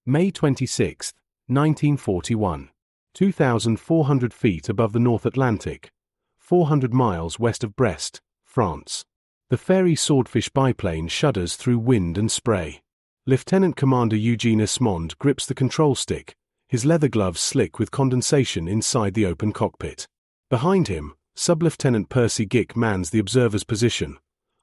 May 26, 1941. 2,400 feet above the North Atlantic, 400 miles west of Brest, France. The Fairey Swordfish biplane shudders through wind and spray. Lieutenant Commander Eugene Esmond grips the control stick, his leather gloves slick with condensation inside the open cockpit. Behind him, Sub-Lieutenant Percy Gick mans the observer's position,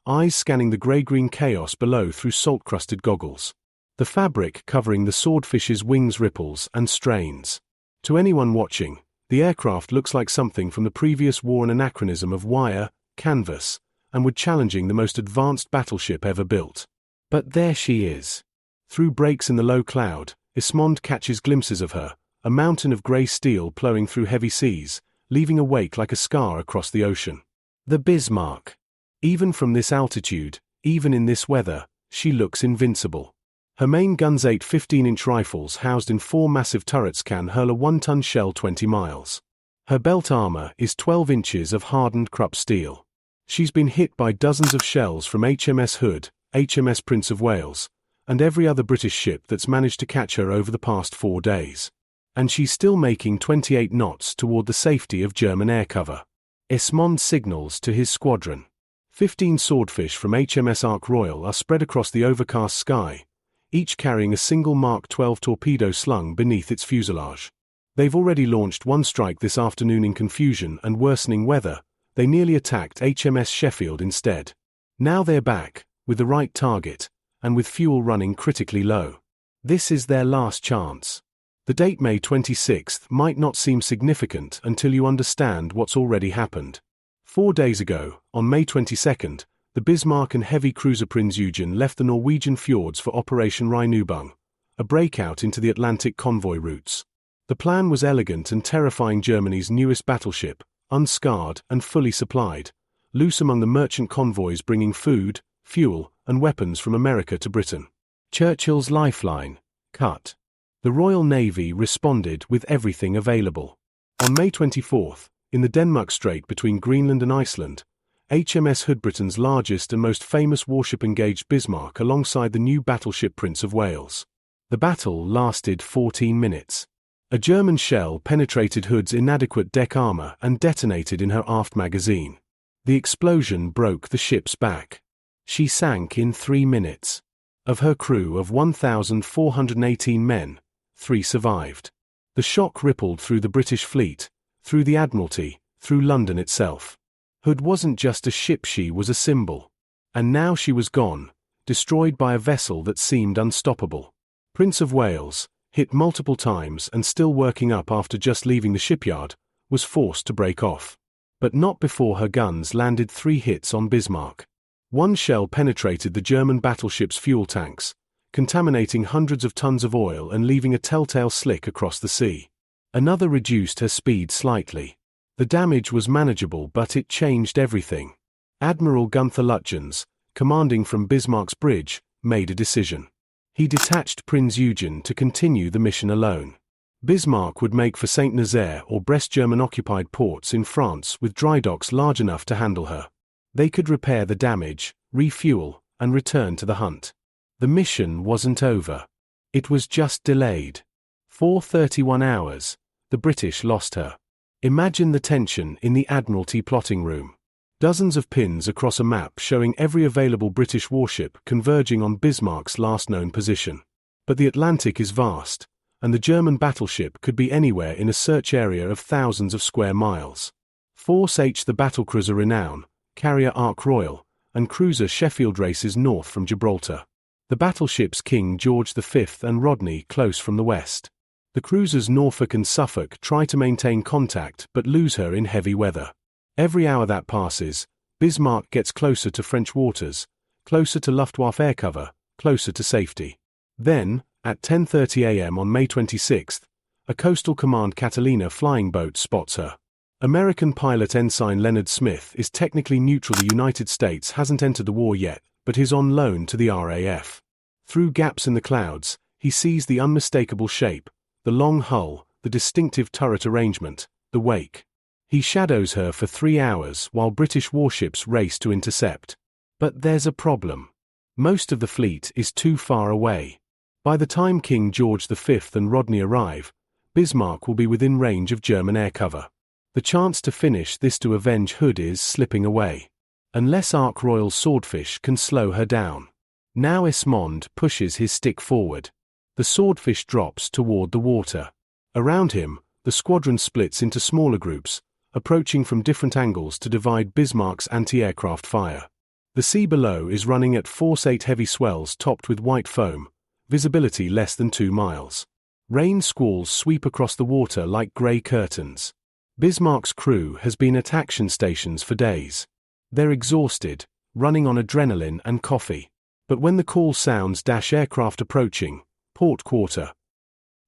eyes scanning the grey-green chaos below through salt-crusted goggles. The fabric covering the Swordfish's wings ripples and strains. To anyone watching, the aircraft looks like something from the previous war, an anachronism of wire, canvas, and would challenging the most advanced battleship ever built. But there she is. Through breaks in the low cloud, Esmond catches glimpses of her, a mountain of grey steel plowing through heavy seas, leaving a wake like a scar across the ocean. The Bismarck. Even from this altitude, even in this weather, she looks invincible. Her main gun's 8 15-inch rifles housed in 4 massive turrets can hurl a 1-ton shell 20 miles. Her belt armor is 12 inches of hardened Krupp steel. She's been hit by dozens of shells from HMS Hood, HMS Prince of Wales, and every other British ship that's managed to catch her over the past 4 days. And she's still making 28 knots toward the safety of German air cover. Esmond signals to his squadron. 15 swordfish from HMS Ark Royal are spread across the overcast sky, each carrying a single Mark 12 torpedo slung beneath its fuselage. They've already launched one strike this afternoon. In confusion and worsening weather, they nearly attacked HMS Sheffield instead. Now they're back, with the right target, and with fuel running critically low. This is their last chance. The date May 26 might not seem significant until you understand what's already happened. 4 days ago, on May 22, the Bismarck and heavy cruiser Prinz Eugen left the Norwegian fjords for Operation Rheinübung, a breakout into the Atlantic convoy routes. The plan was elegant and terrifying. Germany's newest battleship, unscarred and fully supplied, loose among the merchant convoys bringing food, fuel, and weapons from America to Britain. Churchill's lifeline, cut. The Royal Navy responded with everything available. On May 24, in the Denmark Strait between Greenland and Iceland, HMS Hood, Britain's largest and most famous warship, engaged Bismarck alongside the new battleship Prince of Wales. The battle lasted 14 minutes. A German shell penetrated Hood's inadequate deck armor and detonated in her aft magazine. The explosion broke the ship's back. She sank in 3 minutes. Of her crew of 1,418 men, 3 survived. The shock rippled through the British fleet, through the Admiralty, through London itself. Hood wasn't just a ship, she was a symbol. And now she was gone, destroyed by a vessel that seemed unstoppable. Prince of Wales, hit multiple times and still working up after just leaving the shipyard, was forced to break off. But not before her guns landed 3 hits on Bismarck. One shell penetrated the German battleship's fuel tanks, contaminating hundreds of tons of oil and leaving a telltale slick across the sea. Another reduced her speed slightly. The damage was manageable, but it changed everything. Admiral Gunther Lütjens, commanding from Bismarck's bridge, made a decision. He detached Prinz Eugen to continue the mission alone. Bismarck would make for Saint-Nazaire or Brest, German-occupied ports in France with dry docks large enough to handle her. They could repair the damage, refuel, and return to the hunt. The mission wasn't over. It was just delayed. For 31 hours, the British lost her. Imagine the tension in the Admiralty plotting room. Dozens of pins across a map showing every available British warship converging on Bismarck's last known position. But the Atlantic is vast, and the German battleship could be anywhere in a search area of thousands of square miles. Force H, the battlecruiser Renown, carrier Ark Royal, and cruiser Sheffield races north from Gibraltar. The battleships King George V and Rodney close from the west. The cruisers Norfolk and Suffolk try to maintain contact but lose her in heavy weather. Every hour that passes, Bismarck gets closer to French waters, closer to Luftwaffe air cover, closer to safety. Then, at 10:30 a.m. on May 26, a Coastal Command Catalina flying boat spots her. American pilot Ensign Leonard Smith is technically neutral. The United States hasn't entered the war yet, but is on loan to the RAF. Through gaps in the clouds, he sees the unmistakable shape, the long hull, the distinctive turret arrangement, the wake. He shadows her for 3 hours while British warships race to intercept. But there's a problem. Most of the fleet is too far away. By the time King George V and Rodney arrive, Bismarck will be within range of German air cover. The chance to finish this to avenge Hood is slipping away. Unless Ark Royal's Swordfish can slow her down. Now Esmond pushes his stick forward. The Swordfish drops toward the water. Around him, the squadron splits into smaller groups, approaching from different angles to divide Bismarck's anti-aircraft fire. The sea below is running at force 8 heavy swells topped with white foam, visibility less than 2 miles. Rain squalls sweep across the water like grey curtains. Bismarck's crew has been at action stations for days. They're exhausted, running on adrenaline and coffee. But when the call sounds aircraft approaching, port quarter,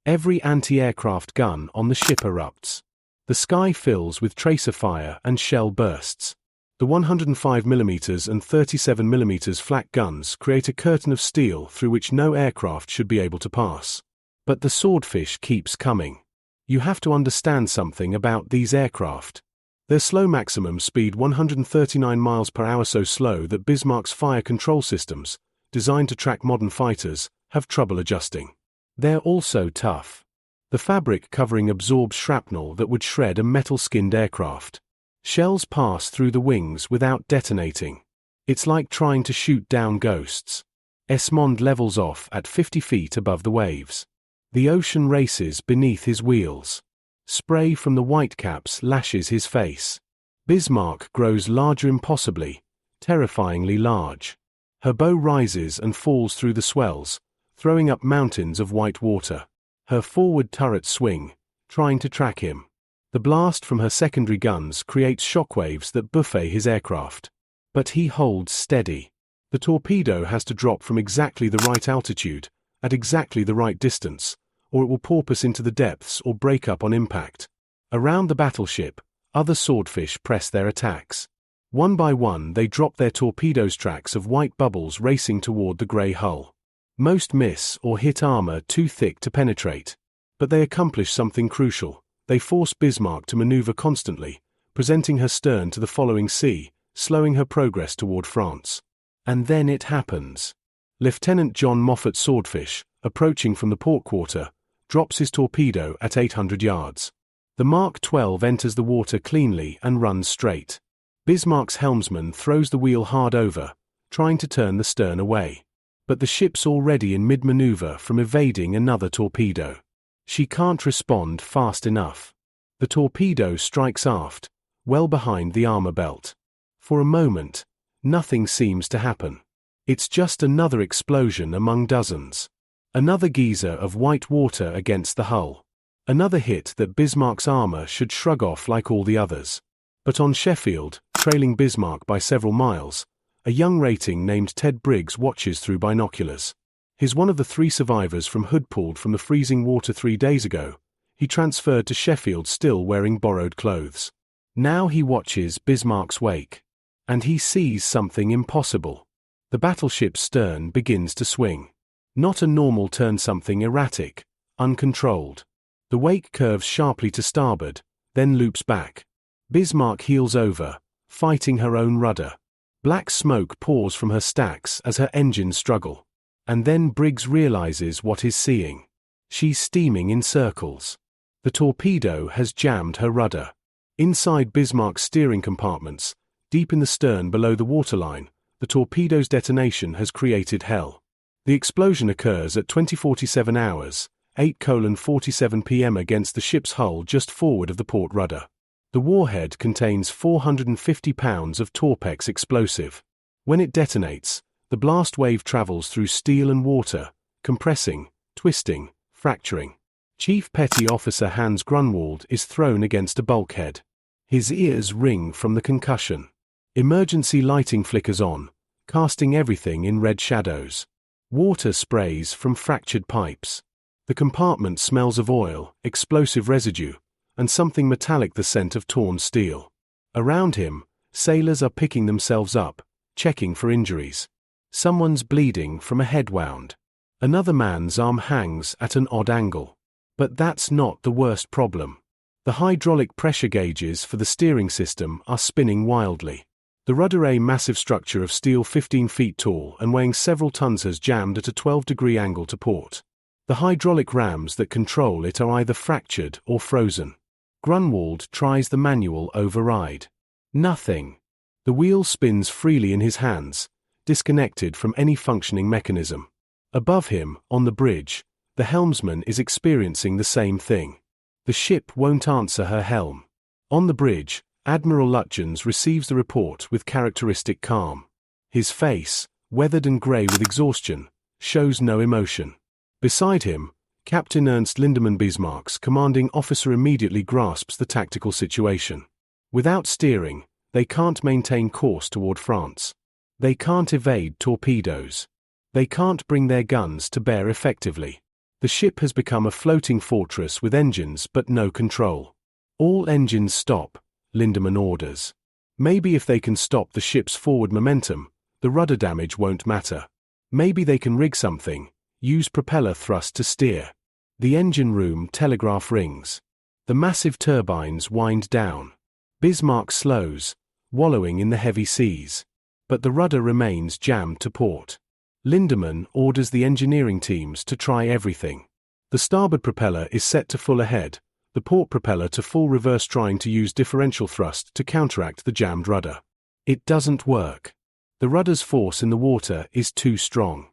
every anti-aircraft gun on the ship erupts. The sky fills with tracer fire and shell bursts. The 105mm and 37mm flak guns create a curtain of steel through which no aircraft should be able to pass. But the Swordfish keeps coming. You have to understand something about these aircraft. Their slow maximum speed 139 miles per hour, so slow that Bismarck's fire control systems, designed to track modern fighters, have trouble adjusting. They're also tough. The fabric covering absorbs shrapnel that would shred a metal-skinned aircraft. Shells pass through the wings without detonating. It's like trying to shoot down ghosts. Esmond levels off at 50 feet above the waves. The ocean races beneath his wheels. Spray from the whitecaps lashes his face. Bismarck grows larger, impossibly, terrifyingly large. Her bow rises and falls through the swells, throwing up mountains of white water. Her forward turrets swing, trying to track him. The blast from her secondary guns creates shockwaves that buffet his aircraft. But he holds steady. The torpedo has to drop from exactly the right altitude, at exactly the right distance, or it will porpoise into the depths or break up on impact. Around the battleship, other Swordfish press their attacks. One by one they drop their torpedoes, tracks of white bubbles racing toward the grey hull. Most miss or hit armor too thick to penetrate. But they accomplish something crucial. They force Bismarck to maneuver constantly, presenting her stern to the following sea, slowing her progress toward France. And then it happens. Lieutenant John Moffat's Swordfish, approaching from the port quarter, drops his torpedo at 800 yards. The Mark 12 enters the water cleanly and runs straight. Bismarck's helmsman throws the wheel hard over, trying to turn the stern away. But the ship's already in mid-maneuver from evading another torpedo. She can't respond fast enough. The torpedo strikes aft, well behind the armor belt. For a moment, nothing seems to happen. It's just another explosion among dozens. Another geyser of white water against the hull. Another hit that Bismarck's armor should shrug off like all the others. But on Sheffield, trailing Bismarck by several miles, a young rating named Ted Briggs watches through binoculars. He's one of the 3 survivors from Hood, pulled from the freezing water 3 days ago. He transferred to Sheffield still wearing borrowed clothes. Now he watches Bismarck's wake. And he sees something impossible. The battleship's stern begins to swing. Not a normal turn, something erratic, uncontrolled. The wake curves sharply to starboard, then loops back. Bismarck heels over, fighting her own rudder. Black smoke pours from her stacks as her engines struggle. And then Briggs realizes what he's seeing. She's steaming in circles. The torpedo has jammed her rudder. Inside Bismarck's steering compartments, deep in the stern below the waterline, the torpedo's detonation has created hell. The explosion occurs at 20:47 hours, 8:47 p.m. against the ship's hull just forward of the port rudder. The warhead contains 450 pounds of Torpex explosive. When it detonates, the blast wave travels through steel and water, compressing, twisting, fracturing. Chief Petty Officer Hans Grunwald is thrown against a bulkhead. His ears ring from the concussion. Emergency lighting flickers on, casting everything in red shadows. Water sprays from fractured pipes. The compartment smells of oil, explosive residue, and something metallic, the scent of torn steel. Around him, sailors are picking themselves up, checking for injuries. Someone's bleeding from a head wound. Another man's arm hangs at an odd angle. But that's not the worst problem. The hydraulic pressure gauges for the steering system are spinning wildly. The rudder, a massive structure of steel 15 feet tall and weighing several tons, has jammed at a 12-degree angle to port. The hydraulic rams that control it are either fractured or frozen. Grunwald tries the manual override. Nothing. The wheel spins freely in his hands, disconnected from any functioning mechanism. Above him, on the bridge, the helmsman is experiencing the same thing. The ship won't answer her helm. On the bridge, Admiral Lutjens receives the report with characteristic calm. His face, weathered and grey with exhaustion, shows no emotion. Beside him, Captain Ernst Lindemann Bismarck's commanding officer immediately grasps the tactical situation. Without steering, they can't maintain course toward France. They can't evade torpedoes. They can't bring their guns to bear effectively. The ship has become a floating fortress with engines but no control. All engines stop, Lindemann orders. Maybe if they can stop the ship's forward momentum, the rudder damage won't matter. Maybe they can rig something, use propeller thrust to steer. The engine room telegraph rings. The massive turbines wind down. Bismarck slows, wallowing in the heavy seas. But the rudder remains jammed to port. Lindemann orders the engineering teams to try everything. The starboard propeller is set to full ahead, the port propeller to full reverse, trying to use differential thrust to counteract the jammed rudder. It doesn't work. The rudder's force in the water is too strong.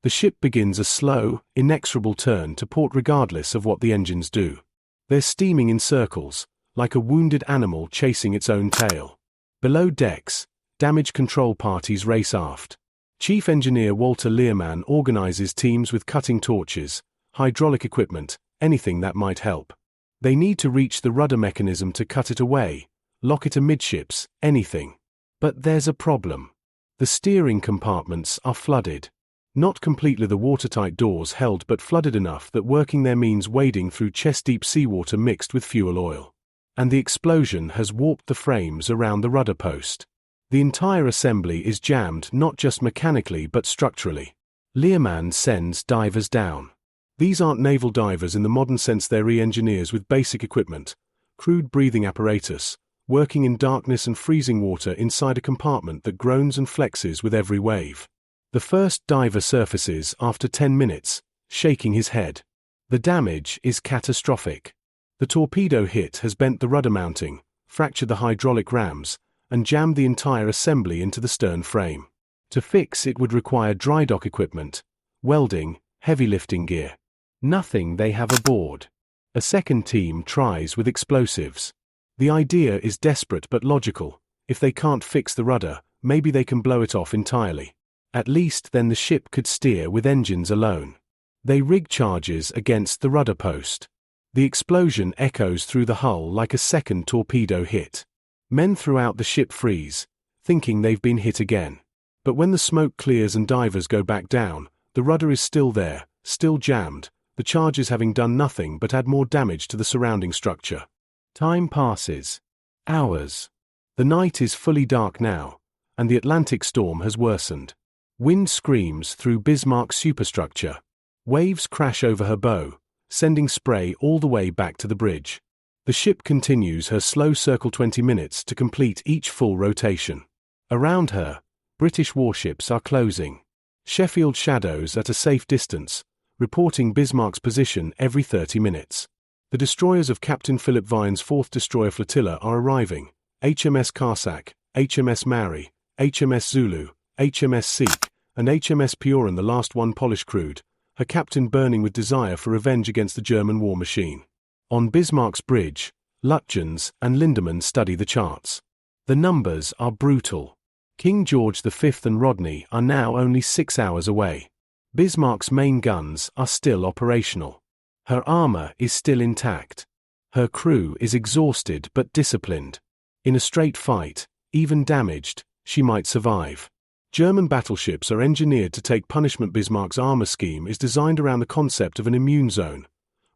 The ship begins a slow, inexorable turn to port regardless of what the engines do. They're steaming in circles, like a wounded animal chasing its own tail. Below decks, damage control parties race aft. Chief Engineer Walter Learman organizes teams with cutting torches, hydraulic equipment, anything that might help. They need to reach the rudder mechanism to cut it away, lock it amidships, anything. But there's a problem. The steering compartments are flooded. Not completely the watertight doors held, but flooded enough that working there means wading through chest-deep seawater mixed with fuel oil. And the explosion has warped the frames around the rudder post. The entire assembly is jammed not just mechanically but structurally. Learman sends divers down. These aren't naval divers in the modern sense, they're re-engineers with basic equipment, crude breathing apparatus, working in darkness and freezing water inside a compartment that groans and flexes with every wave. The first diver surfaces after 10 minutes, shaking his head. The damage is catastrophic. The torpedo hit has bent the rudder mounting, fractured the hydraulic rams, and jammed the entire assembly into the stern frame. To fix it would require dry dock equipment, welding, heavy lifting gear. Nothing they have aboard. A second team tries with explosives. The idea is desperate but logical. If they can't fix the rudder, maybe they can blow it off entirely. At least then the ship could steer with engines alone. They rig charges against the rudder post. The explosion echoes through the hull like a second torpedo hit. Men throughout the ship freeze, thinking they've been hit again. But when the smoke clears and divers go back down, the rudder is still there, still jammed, the charges having done nothing but add more damage to the surrounding structure. Time passes. Hours. The night is fully dark now, and the Atlantic storm has worsened. Wind screams through Bismarck's superstructure. Waves crash over her bow, sending spray all the way back to the bridge. The ship continues her slow circle 20 minutes to complete each full rotation. Around her, British warships are closing. Sheffield shadows at a safe distance, reporting Bismarck's position every 30 minutes. The destroyers of Captain Philip Vine's 4th Destroyer Flotilla are arriving. HMS Carsack, HMS Maori, HMS Zulu, HMS Sikh, and HMS Pioran, the last one Polish crewed, her captain burning with desire for revenge against the German war machine. On Bismarck's bridge, Lutjens and Lindemann study the charts. The numbers are brutal. King George V and Rodney are now only 6 hours away. Bismarck's main guns are still operational. Her armor is still intact. Her crew is exhausted but disciplined. In a straight fight, even damaged, she might survive. German battleships are engineered to take punishment. Bismarck's armor scheme is designed around the concept of an immune zone,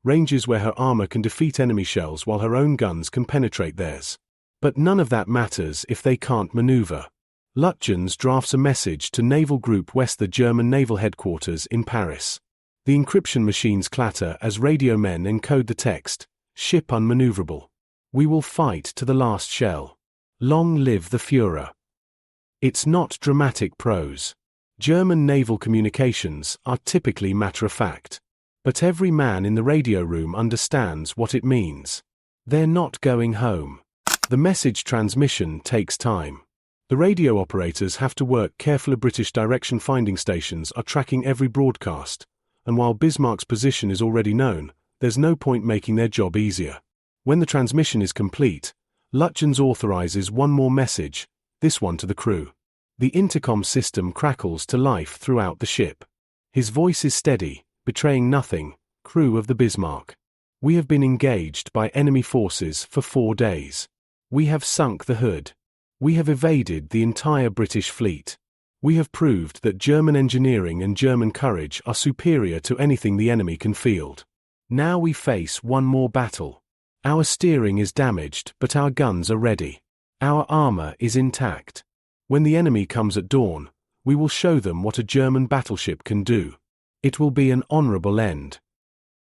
ranges where her armor can defeat enemy shells while her own guns can penetrate theirs. But none of that matters if they can't maneuver. Lutjens drafts a message to Naval Group West, the German naval headquarters in Paris. The encryption machines clatter as radio men encode the text, "Ship unmaneuverable. We will fight to the last shell. Long live the Führer." It's not dramatic prose. German naval communications are typically matter-of-fact. But every man in the radio room understands what it means. They're not going home. The message transmission takes time. The radio operators have to work carefully. British direction finding stations are tracking every broadcast, and while Bismarck's position is already known, there's no point making their job easier. When the transmission is complete, Lutyens authorizes one more message, this one to the crew. The intercom system crackles to life throughout the ship. His voice is steady, betraying nothing. Crew of the Bismarck. We have been engaged by enemy forces for 4 days. We have sunk the Hood. We have evaded the entire British fleet. We have proved that German engineering and German courage are superior to anything the enemy can field. Now we face one more battle. Our steering is damaged, but our guns are ready. Our armor is intact. When the enemy comes at dawn, we will show them what a German battleship can do. It will be an honorable end.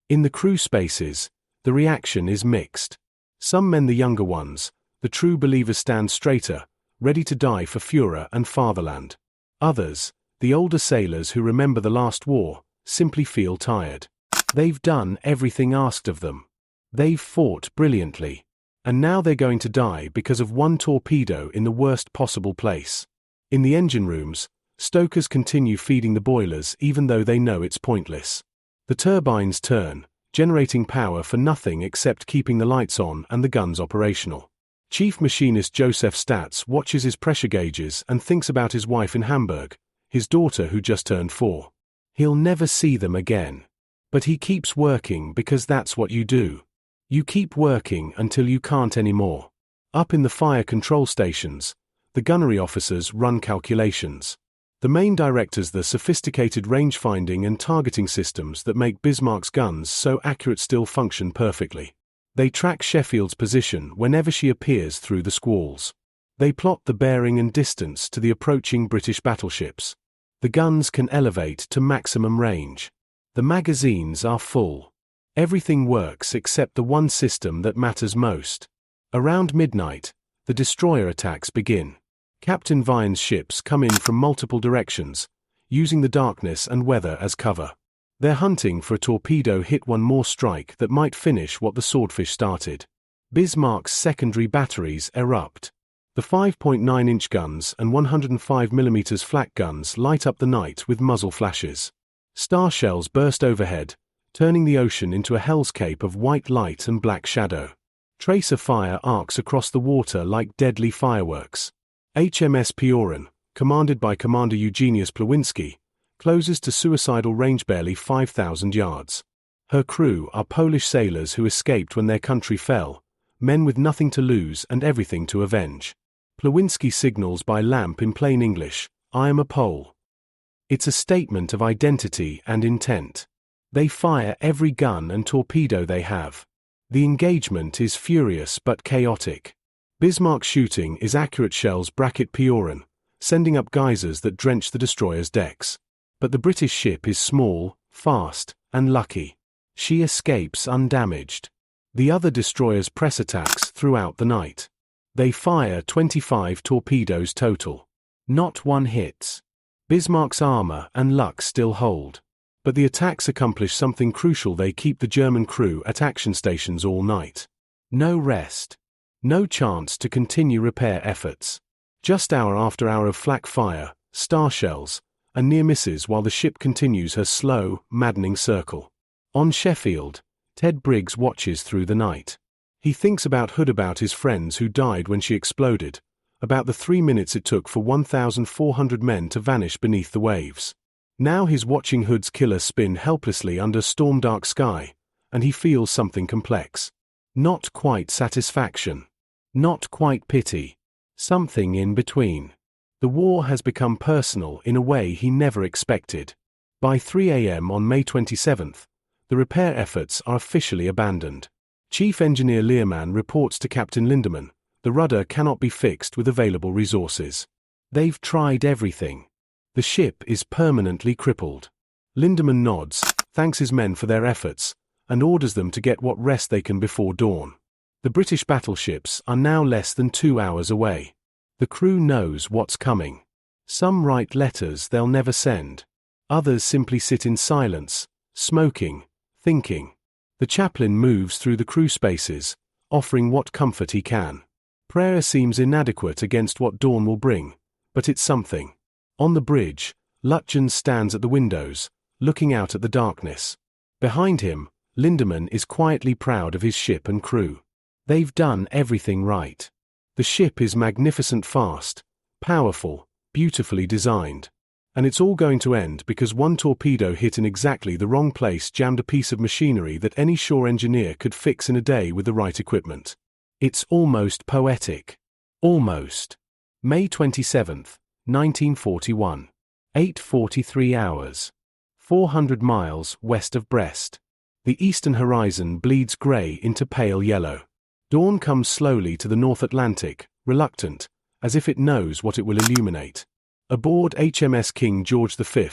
In the crew spaces, the reaction is mixed. Some men, the younger ones, the true believers, stand straighter, ready to die for Führer and fatherland. Others, the older sailors who remember the last war, simply feel tired. They've done everything asked of them. They've fought brilliantly. And now they're going to die because of one torpedo in the worst possible place. In the engine rooms, stokers continue feeding the boilers even though they know it's pointless. The turbines turn, generating power for nothing except keeping the lights on and the guns operational. Chief Machinist Joseph Statz watches his pressure gauges and thinks about his wife in Hamburg, his daughter who just turned 4. He'll never see them again. But he keeps working because that's what you do. You keep working until you can't anymore. Up in the fire control stations, the gunnery officers run calculations. The main directors, the sophisticated range-finding and targeting systems that make Bismarck's guns so accurate, still function perfectly. They track Sheffield's position whenever she appears through the squalls. They plot the bearing and distance to the approaching British battleships. The guns can elevate to maximum range. The magazines are full. Everything works except the one system that matters most. Around midnight, the destroyer attacks begin. Captain Vine's ships come in from multiple directions, using the darkness and weather as cover. They're hunting for a torpedo hit, one more strike that might finish what the Swordfish started. Bismarck's secondary batteries erupt. The 5.9-inch guns and 105mm flak guns light up the night with muzzle flashes. Star shells burst overhead, turning the ocean into a hellscape of white light and black shadow. Tracer fire arcs across the water like deadly fireworks. HMS Pioran, commanded by Commander Eugenius Plawinski, closes to suicidal range barely 5,000 yards. Her crew are Polish sailors who escaped when their country fell, men with nothing to lose and everything to avenge. Plawinski signals by lamp in plain English, "I am a Pole." It's a statement of identity and intent. They fire every gun and torpedo they have. The engagement is furious but chaotic. Bismarck's shooting is accurate. Shells bracket Pioran, sending up geysers that drench the destroyer's decks. But the British ship is small, fast, and lucky. She escapes undamaged. The other destroyers press attacks throughout the night. They fire 25 torpedoes total. Not one hits. Bismarck's armor and luck still hold. But the attacks accomplish something crucial. They keep the German crew at action stations all night. No rest. No chance to continue repair efforts. Just hour after hour of flak fire, star shells, and near misses while the ship continues her slow, maddening circle. On Sheffield, Ted Briggs watches through the night. He thinks about Hood, about his friends who died when she exploded, about the 3 minutes it took for 1,400 men to vanish beneath the waves. Now he's watching Hood's killer spin helplessly under storm-dark sky, and he feels something complex. Not quite satisfaction. Not quite pity. Something in between. The war has become personal in a way he never expected. By 3 a.m. on May 27th, the repair efforts are officially abandoned. Chief Engineer Learman reports to Captain Lindemann, the rudder cannot be fixed with available resources. They've tried everything. The ship is permanently crippled. Lindemann nods, thanks his men for their efforts, and orders them to get what rest they can before dawn. The British battleships are now less than 2 hours away. The crew knows what's coming. Some write letters they'll never send. Others simply sit in silence, smoking, thinking. The chaplain moves through the crew spaces, offering what comfort he can. Prayer seems inadequate against what dawn will bring, but it's something. On the bridge, Lutjens stands at the windows, looking out at the darkness. Behind him, Lindemann is quietly proud of his ship and crew. They've done everything right. The ship is magnificent, fast, powerful, beautifully designed. And it's all going to end because one torpedo hit in exactly the wrong place jammed a piece of machinery that any shore engineer could fix in a day with the right equipment. It's almost poetic. Almost. May 27, 1941. 8:43 hours. 400 miles west of Brest. The eastern horizon bleeds grey into pale yellow. Dawn comes slowly to the North Atlantic, reluctant, as if it knows what it will illuminate. Aboard HMS King George V,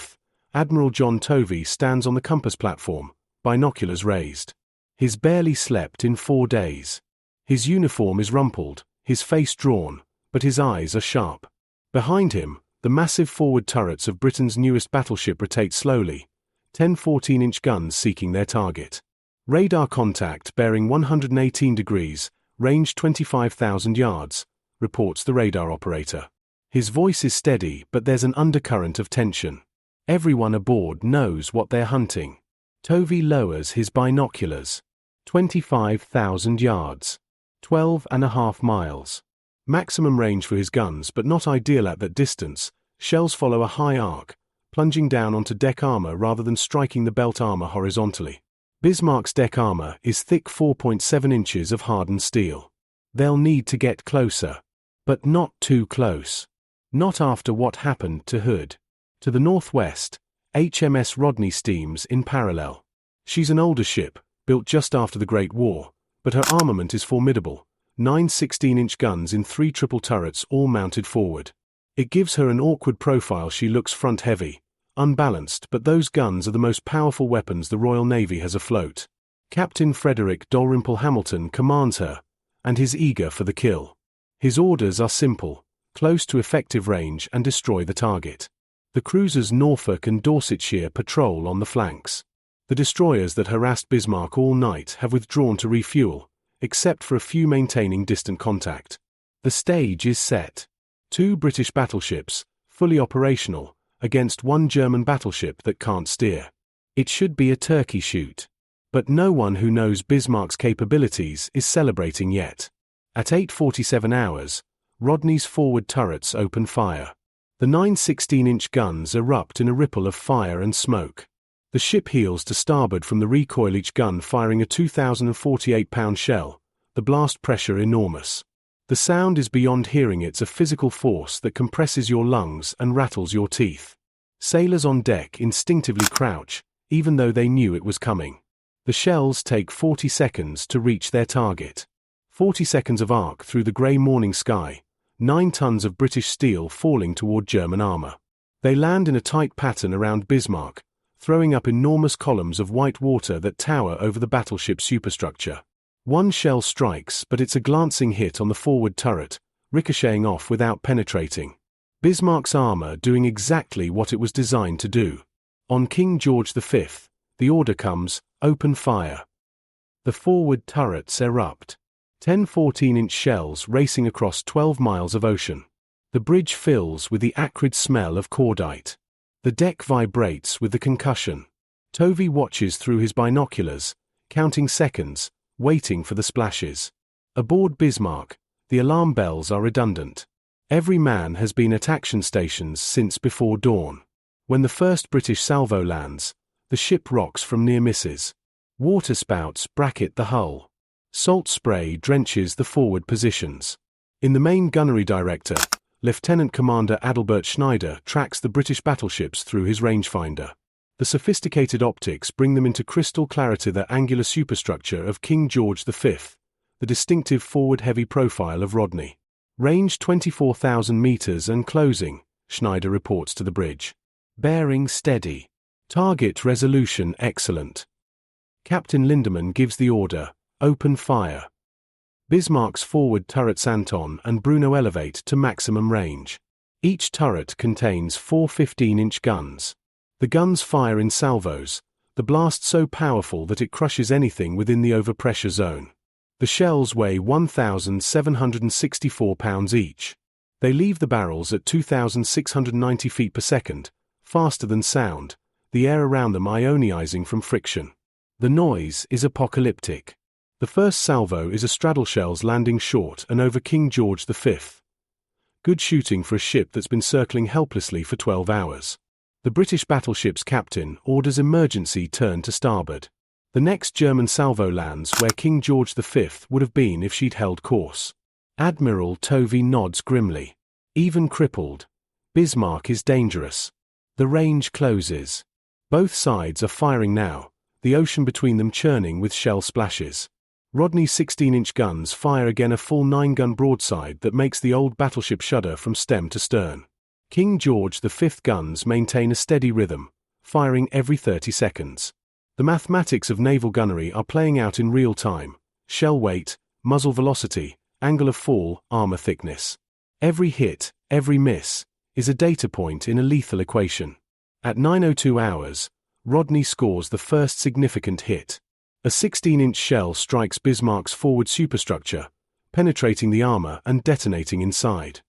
Admiral John Tovey stands on the compass platform, binoculars raised. He's barely slept in 4 days. His uniform is rumpled, his face drawn, but his eyes are sharp. Behind him, the massive forward turrets of Britain's newest battleship rotate slowly, 10 14-inch guns seeking their target. Radar contact bearing 118 degrees, range 25,000 yards, reports the radar operator. His voice is steady, but there's an undercurrent of tension. Everyone aboard knows what they're hunting. Tovey lowers his binoculars. 25,000 yards. 12.5 miles. Maximum range for his guns, but not ideal at that distance. Shells follow a high arc, plunging down onto deck armor rather than striking the belt armor horizontally. Bismarck's deck armor is thick 4.7 inches of hardened steel. They'll need to get closer. But not too close. Not after what happened to Hood. To the northwest, HMS Rodney steams in parallel. She's an older ship, built just after the Great War, but her armament is formidable. 9 16-inch guns in 3 triple turrets all mounted forward. It gives her an awkward profile. She looks front-heavy, unbalanced, but those guns are the most powerful weapons the Royal Navy has afloat. Captain Frederick Dalrymple Hamilton commands her, and he's eager for the kill. His orders are simple: close to effective range and destroy the target. The cruisers Norfolk and Dorsetshire patrol on the flanks. The destroyers that harassed Bismarck all night have withdrawn to refuel, except for a few maintaining distant contact. The stage is set. 2 British battleships, fully operational, against 1 German battleship that can't steer. It should be a turkey shoot. But no one who knows Bismarck's capabilities is celebrating yet. At 8:47 hours, Rodney's forward turrets open fire. The 9 16-inch guns erupt in a ripple of fire and smoke. The ship heels to starboard from the recoil, each gun firing a 2,048-pound shell, the blast pressure enormous. The sound is beyond hearing. It's a physical force that compresses your lungs and rattles your teeth. Sailors on deck instinctively crouch, even though they knew it was coming. The shells take 40 seconds to reach their target. 40 seconds of arc through the grey morning sky, 9 tons of British steel falling toward German armor. They land in a tight pattern around Bismarck, throwing up enormous columns of white water that tower over the battleship's superstructure. 1 shell strikes, but it's a glancing hit on the forward turret, ricocheting off without penetrating. Bismarck's armor doing exactly what it was designed to do. On King George V, the order comes: open fire. The forward turrets erupt. 10 14-inch shells racing across 12 miles of ocean. The bridge fills with the acrid smell of cordite. The deck vibrates with the concussion. Tovey watches through his binoculars, counting seconds, waiting for the splashes. Aboard Bismarck, the alarm bells are redundant. Every man has been at action stations since before dawn. When the first British salvo lands, the ship rocks from near misses. Waterspouts bracket the hull. Salt spray drenches the forward positions. In the main gunnery director, Lieutenant Commander Adalbert Schneider tracks the British battleships through his rangefinder. The sophisticated optics bring them into crystal clarity. The angular superstructure of King George V, the distinctive forward-heavy profile of Rodney. Range 24,000 meters and closing, Schneider reports to the bridge. Bearing steady. Target resolution excellent. Captain Lindemann gives the order: open fire. Bismarck's forward turrets Anton and Bruno elevate to maximum range. Each turret contains 4 15-inch guns. The guns fire in salvos, the blast so powerful that it crushes anything within the overpressure zone. The shells weigh 1,764 pounds each. They leave the barrels at 2,690 feet per second, faster than sound, the air around them ionizing from friction. The noise is apocalyptic. The first salvo is a straddle shells landing short and over King George V. Good shooting for a ship that's been circling helplessly for 12 hours. The British battleship's captain orders emergency turn to starboard. The next German salvo lands where King George V would have been if she'd held course. Admiral Tovey nods grimly. Even crippled, Bismarck is dangerous. The range closes. Both sides are firing now, the ocean between them churning with shell splashes. Rodney's 16-inch guns fire again, a full 9-gun broadside that makes the old battleship shudder from stem to stern. King George V guns maintain a steady rhythm, firing every 30 seconds. The mathematics of naval gunnery are playing out in real time: shell weight, muzzle velocity, angle of fall, armor thickness. Every hit, every miss, is a data point in a lethal equation. At 9:02 hours, Rodney scores the first significant hit. A 16-inch shell strikes Bismarck's forward superstructure, penetrating the armor and detonating inside.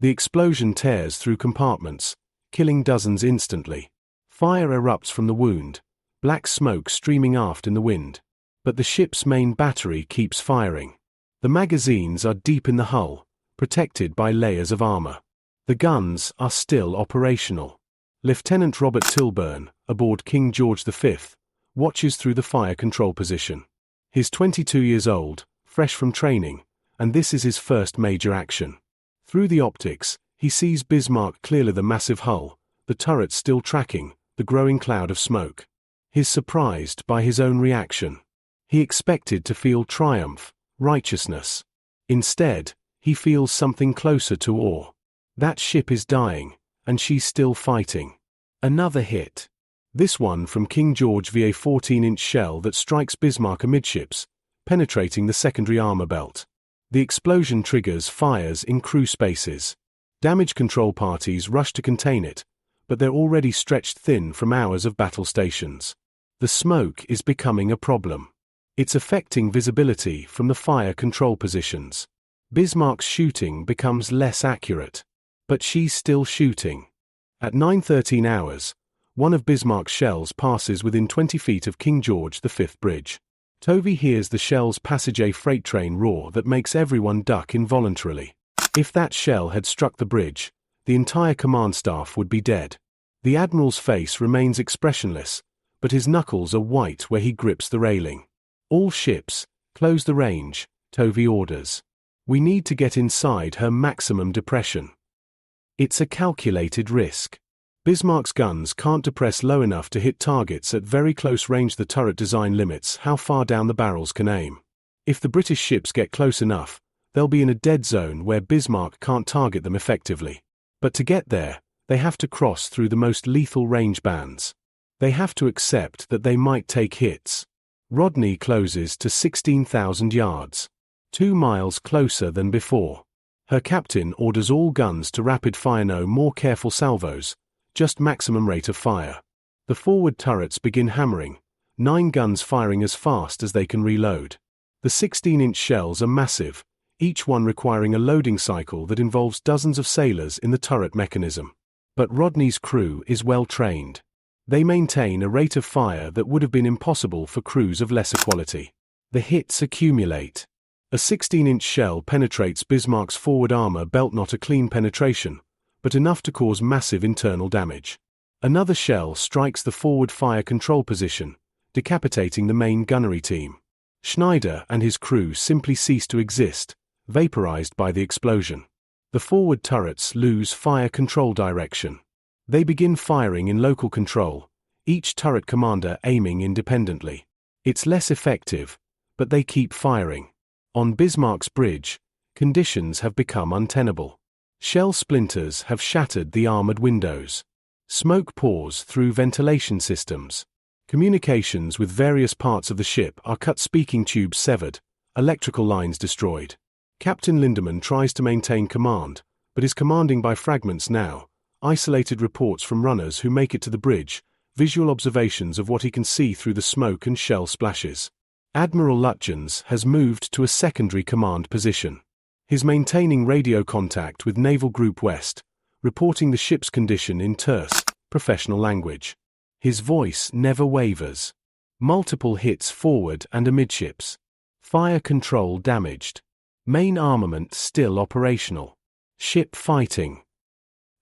The explosion tears through compartments, killing dozens instantly. Fire erupts from the wound, black smoke streaming aft in the wind. But the ship's main battery keeps firing. The magazines are deep in the hull, protected by layers of armor. The guns are still operational. Lieutenant Robert Tilburn, aboard King George V, watches through the fire control position. He's 22 years old, fresh from training, and this is his first major action. Through the optics, he sees Bismarck clearly, the massive hull, the turrets still tracking, the growing cloud of smoke. He's surprised by his own reaction. He expected to feel triumph, righteousness. Instead, he feels something closer to awe. That ship is dying, and she's still fighting. Another hit. This one from King George V, a 14-inch shell that strikes Bismarck amidships, penetrating the secondary armor belt. The explosion triggers fires in crew spaces. Damage control parties rush to contain it, but they're already stretched thin from hours of battle stations. The smoke is becoming a problem. It's affecting visibility from the fire control positions. Bismarck's shooting becomes less accurate. But she's still shooting. At 9:13 hours, one of Bismarck's shells passes within 20 feet of King George V bridge. Tovey hears the shell's passenger freight train roar that makes everyone duck involuntarily. If that shell had struck the bridge, the entire command staff would be dead. The admiral's face remains expressionless, but his knuckles are white where he grips the railing. All ships, close the range, Tovey orders. We need to get inside her maximum depression. It's a calculated risk. Bismarck's guns can't depress low enough to hit targets at very close range. The turret design limits how far down the barrels can aim. If the British ships get close enough, they'll be in a dead zone where Bismarck can't target them effectively. But to get there, they have to cross through the most lethal range bands. They have to accept that they might take hits. Rodney closes to 16,000 yards. 2 miles closer than before. Her captain orders all guns to rapid fire, no more careful salvos, just maximum rate of fire. The forward turrets begin hammering, 9 guns firing as fast as they can reload. The 16-inch shells are massive, each one requiring a loading cycle that involves dozens of sailors in the turret mechanism. But Rodney's crew is well trained. They maintain a rate of fire that would have been impossible for crews of lesser quality. The hits accumulate. A 16-inch shell penetrates Bismarck's forward armor belt, not a clean penetration, but enough to cause massive internal damage. Another shell strikes the forward fire control position, decapitating the main gunnery team. Schneider and his crew simply cease to exist, vaporized by the explosion. The forward turrets lose fire control direction. They begin firing in local control, each turret commander aiming independently. It's less effective, but they keep firing. On Bismarck's bridge, conditions have become untenable. Shell splinters have shattered the armored windows. Smoke pours through ventilation systems. Communications with various parts of the ship are cut, speaking tubes severed, electrical lines destroyed. Captain Lindemann tries to maintain command, but is commanding by fragments now, isolated reports from runners who make it to the bridge, visual observations of what he can see through the smoke and shell splashes. Admiral Lutyens has moved to a secondary command position. He's maintaining radio contact with Naval Group West, reporting the ship's condition in terse, professional language. His voice never wavers. Multiple hits forward and amidships. Fire control damaged. Main armament still operational. Ship fighting.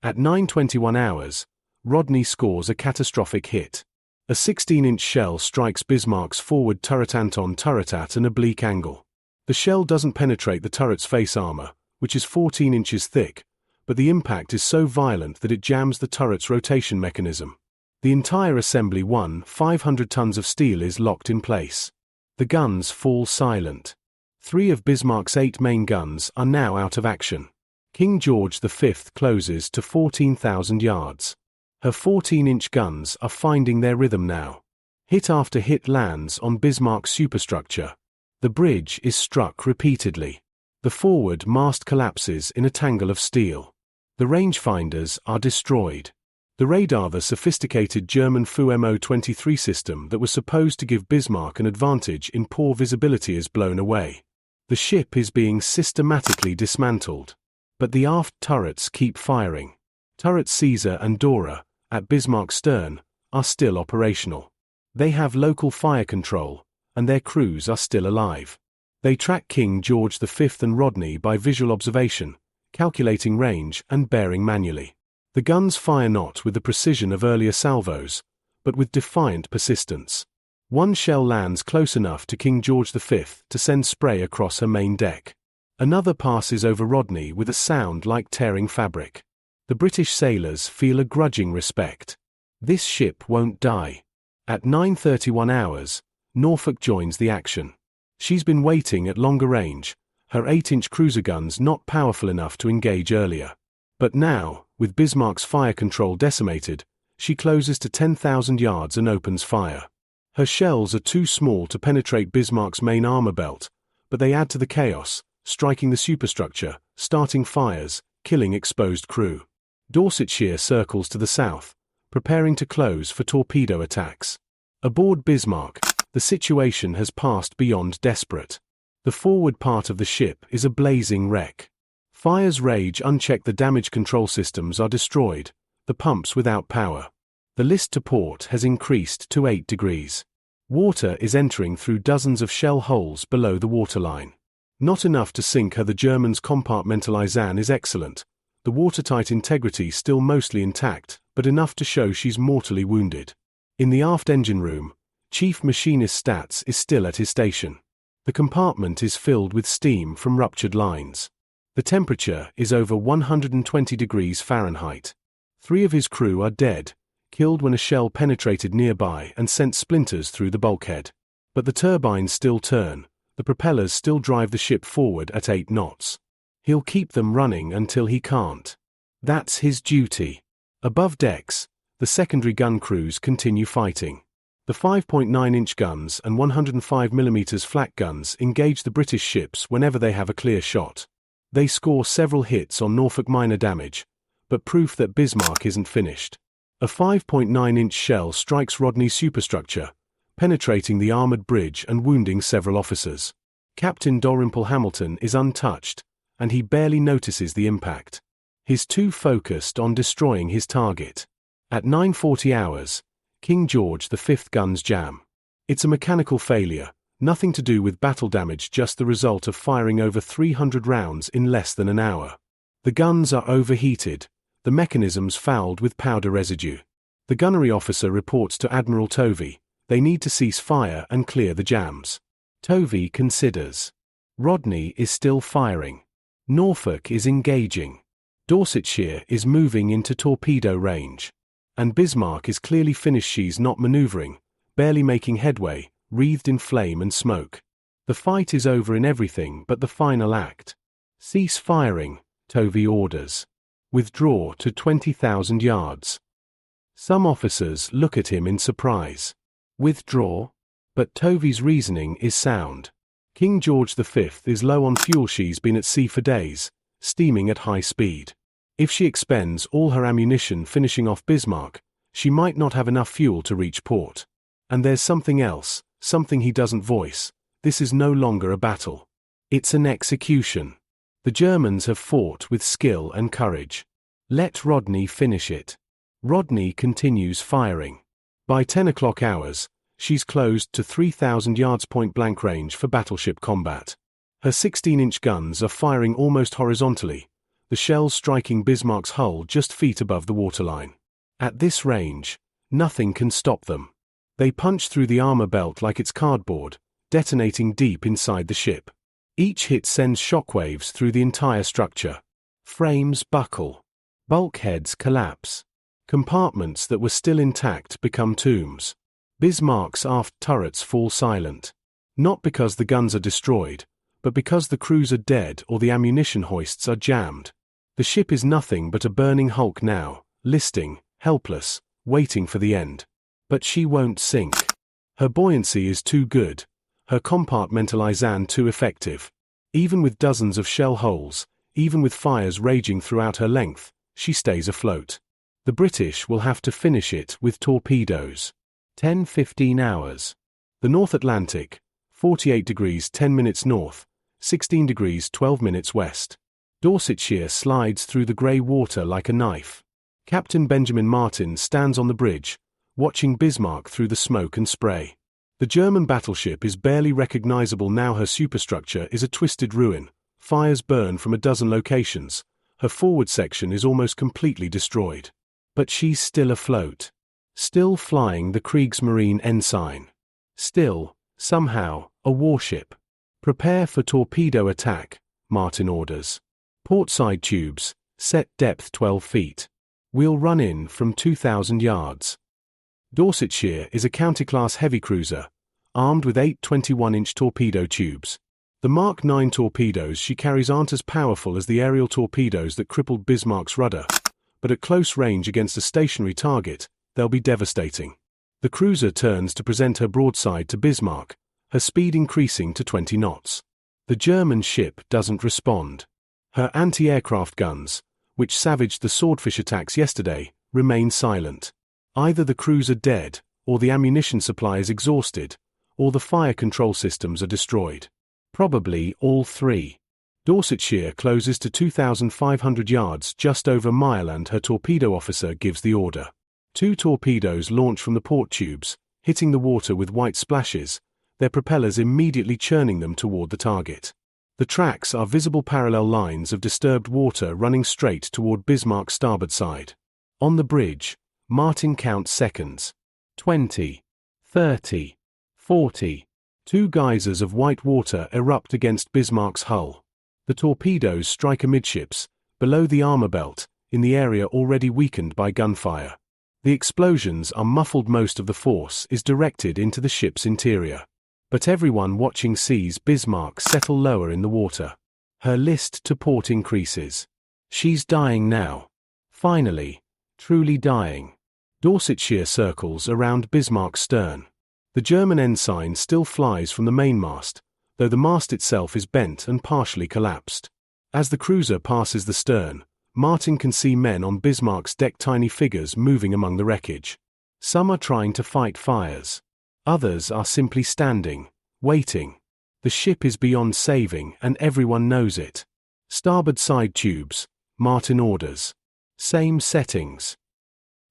At 9:21 hours, Rodney scores a catastrophic hit. A 16-inch shell strikes Bismarck's forward turret Anton turret at an oblique angle. The shell doesn't penetrate the turret's face armor, which is 14 inches thick, but the impact is so violent that it jams the turret's rotation mechanism. The entire assembly 500 tons of steel is locked in place. The guns fall silent. 3 of Bismarck's 8 main guns are now out of action. King George V closes to 14,000 yards. Her 14-inch guns are finding their rhythm now. Hit after hit lands on Bismarck's superstructure. The bridge is struck repeatedly. The forward mast collapses in a tangle of steel. The rangefinders are destroyed. The radar, the sophisticated German Fu Mo-23 system that was supposed to give Bismarck an advantage in poor visibility, is blown away. The ship is being systematically dismantled. But the aft turrets keep firing. Turrets Caesar and Dora, at Bismarck's stern, are still operational. They have local fire control, and their crews are still alive. They track King George V and Rodney by visual observation, calculating range and bearing manually. The guns fire not with the precision of earlier salvos, but with defiant persistence. One shell lands close enough to King George V to send spray across her main deck. Another passes over Rodney with a sound like tearing fabric. The British sailors feel a grudging respect. This ship won't die. At 9:31 hours, Norfolk joins the action. She's been waiting at longer range, her 8-inch cruiser guns not powerful enough to engage earlier. But now, with Bismarck's fire control decimated, she closes to 10,000 yards and opens fire. Her shells are too small to penetrate Bismarck's main armor belt, but they add to the chaos, striking the superstructure, starting fires, killing exposed crew. Dorsetshire circles to the south, preparing to close for torpedo attacks. Aboard Bismarck, the situation has passed beyond desperate. The forward part of the ship is a blazing wreck. Fires rage unchecked, the damage control systems are destroyed, the pumps without power. The list to port has increased to 8 degrees. Water is entering through dozens of shell holes below the waterline. Not enough to sink her. The Germans' compartmentalization is excellent. The watertight integrity still mostly intact, but enough to show she's mortally wounded. In the aft engine room, Chief Machinist Stats is still at his station. The compartment is filled with steam from ruptured lines. The temperature is over 120 degrees Fahrenheit. 3 of his crew are dead, killed when a shell penetrated nearby and sent splinters through the bulkhead. But the turbines still turn, the propellers still drive the ship forward at 8 knots. He'll keep them running until he can't. That's his duty. Above decks, the secondary gun crews continue fighting. The 5.9-inch guns and 105mm flak guns engage the British ships whenever they have a clear shot. They score several hits on Norfolk, minor damage, but proof that Bismarck isn't finished. A 5.9-inch shell strikes Rodney's superstructure, penetrating the armored bridge and wounding several officers. Captain Dalrymple Hamilton is untouched, and he barely notices the impact. He's too focused on destroying his target. At 9:40 hours, King George V guns jam. It's a mechanical failure, nothing to do with battle damage, just the result of firing over 300 rounds in less than an hour. The guns are overheated, the mechanisms fouled with powder residue. The gunnery officer reports to Admiral Tovey, they need to cease fire and clear the jams. Tovey considers. Rodney is still firing. Norfolk is engaging. Dorsetshire is moving into torpedo range. And Bismarck is clearly finished. She's not maneuvering, barely making headway, wreathed in flame and smoke. The fight is over in everything but the final act. Cease firing, Tovey orders. Withdraw to 20,000 yards. Some officers look at him in surprise. Withdraw? But Tovey's reasoning is sound. King George V is low on fuel. She's been at sea for days, steaming at high speed. If she expends all her ammunition finishing off Bismarck, She might not have enough fuel to reach port. And there's something else, something he doesn't voice. This is no longer a battle. It's an execution. The Germans have fought with skill and courage. Let Rodney finish it. Rodney continues firing. By 10 o'clock hours, she's closed to 3,000 yards point-blank range for battleship combat. Her 16-inch guns are firing almost horizontally, the shells striking Bismarck's hull just feet above the waterline. At this range, nothing can stop them. They punch through the armor belt like it's cardboard, detonating deep inside the ship. Each hit sends shockwaves through the entire structure. Frames buckle. Bulkheads collapse. Compartments that were still intact become tombs. Bismarck's aft turrets fall silent. Not because the guns are destroyed, but because the crews are dead or the ammunition hoists are jammed. The ship is nothing but a burning hulk now, listing, helpless, waiting for the end. But she won't sink. Her buoyancy is too good, her compartmentalization too effective. Even with dozens of shell holes, even with fires raging throughout her length, she stays afloat. The British will have to finish it with torpedoes. 10-15 hours. The North Atlantic, 48 degrees 10 minutes north, 16 degrees 12 minutes west. Dorsetshire slides through the grey water like a knife. Captain Benjamin Martin stands on the bridge, watching Bismarck through the smoke and spray. The German battleship is barely recognizable now. Her superstructure is a twisted ruin. Fires burn from a dozen locations. Her forward section is almost completely destroyed. But she's still afloat. Still flying the Kriegsmarine ensign. Still, somehow, a warship. Prepare for torpedo attack, Martin orders. Portside tubes, set depth 12 feet. We'll run in from 2,000 yards. Dorsetshire is a county-class heavy cruiser, armed with 8 21-inch torpedo tubes. The Mark 9 torpedoes she carries aren't as powerful as the aerial torpedoes that crippled Bismarck's Rudder, but at close range against a stationary target, they'll be devastating. The cruiser turns to present her broadside to Bismarck, her speed increasing to 20 knots. The German ship doesn't respond. Her anti-aircraft guns, which savaged the Swordfish attacks yesterday, remain silent. Either the crews are dead, or the ammunition supply is exhausted, or the fire control systems are destroyed. Probably all three. Dorsetshire closes to 2,500 yards, just over a mile, and her torpedo officer gives the order. 2 torpedoes launch from the port tubes, hitting the water with white splashes, their propellers immediately churning them toward the target. The tracks are visible parallel lines of disturbed water running straight toward Bismarck's starboard side. On the bridge, Martin counts seconds. 20, 30, 40. 2 geysers of white water erupt against Bismarck's hull. The torpedoes strike amidships, below the armor belt, in the area already weakened by gunfire. The explosions are muffled. Most of the force is directed into the ship's interior. But everyone watching sees Bismarck settle lower in the water. Her list to port increases. She's dying now. Finally, truly dying. Dorsetshire circles around Bismarck's stern. The German ensign still flies from the mainmast, though the mast itself is bent and partially collapsed. As the cruiser passes the stern, Martin can see men on Bismarck's deck, tiny figures moving among the wreckage. Some are trying to fight fires. Others are simply standing, waiting. The ship is beyond saving, and everyone knows it. Starboard side tubes, Martin orders. Same settings.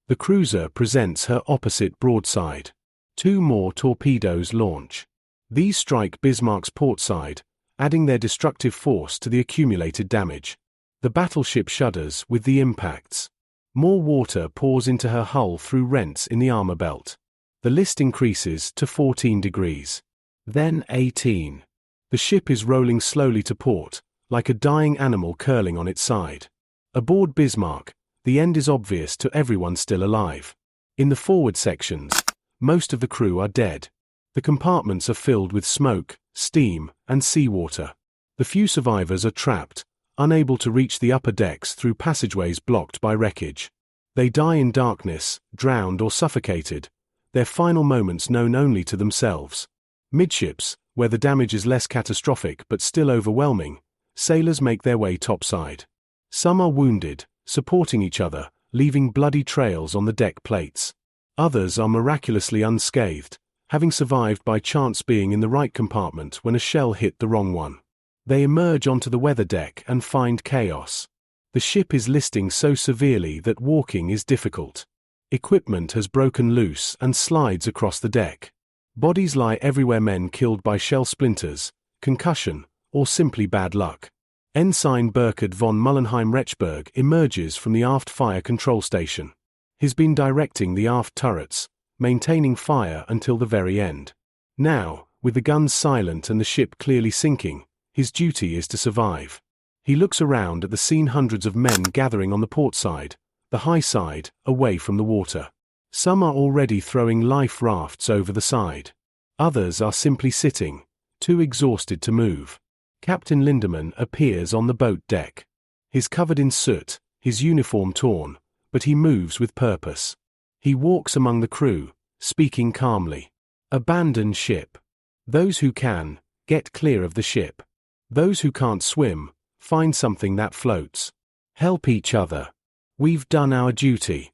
The cruiser presents her opposite broadside. 2 more torpedoes launch. These strike Bismarck's port side, adding their destructive force to the accumulated damage. The battleship shudders with the impacts. More water pours into her hull through rents in the armor belt. The list increases to 14 degrees. Then 18. The ship is rolling slowly to port, like a dying animal curling on its side. Aboard Bismarck, the end is obvious to everyone still alive. In the forward sections, most of the crew are dead. The compartments are filled with smoke, steam, and seawater. The few survivors are trapped, unable to reach the upper decks through passageways blocked by wreckage. They die in darkness, drowned or suffocated, their final moments known only to themselves. Midships, where the damage is less catastrophic but still overwhelming, sailors make their way topside. Some are wounded, supporting each other, leaving bloody trails on the deck plates. Others are miraculously unscathed, having survived by chance being in the right compartment when a shell hit the wrong one. They emerge onto the weather deck and find chaos. The ship is listing so severely that walking is difficult. Equipment has broken loose and slides across the deck. Bodies lie everywhere, men killed by shell splinters, concussion, or simply bad luck. Ensign Burkhard von Mullenheim-Rechberg emerges from the aft fire control station. He's been directing the aft turrets, maintaining fire until the very end. Now, with the guns silent and the ship clearly sinking, his duty is to survive. He looks around at the scene, hundreds of men gathering on the port side, the high side, away from the water. Some are already throwing life rafts over the side. Others are simply sitting, too exhausted to move. Captain Lindemann appears on the boat deck. He's covered in soot, his uniform torn, but he moves with purpose. He walks among the crew, speaking calmly. Abandon ship. Those who can, get clear of the ship. Those who can't swim, find something that floats. Help each other. We've done our duty.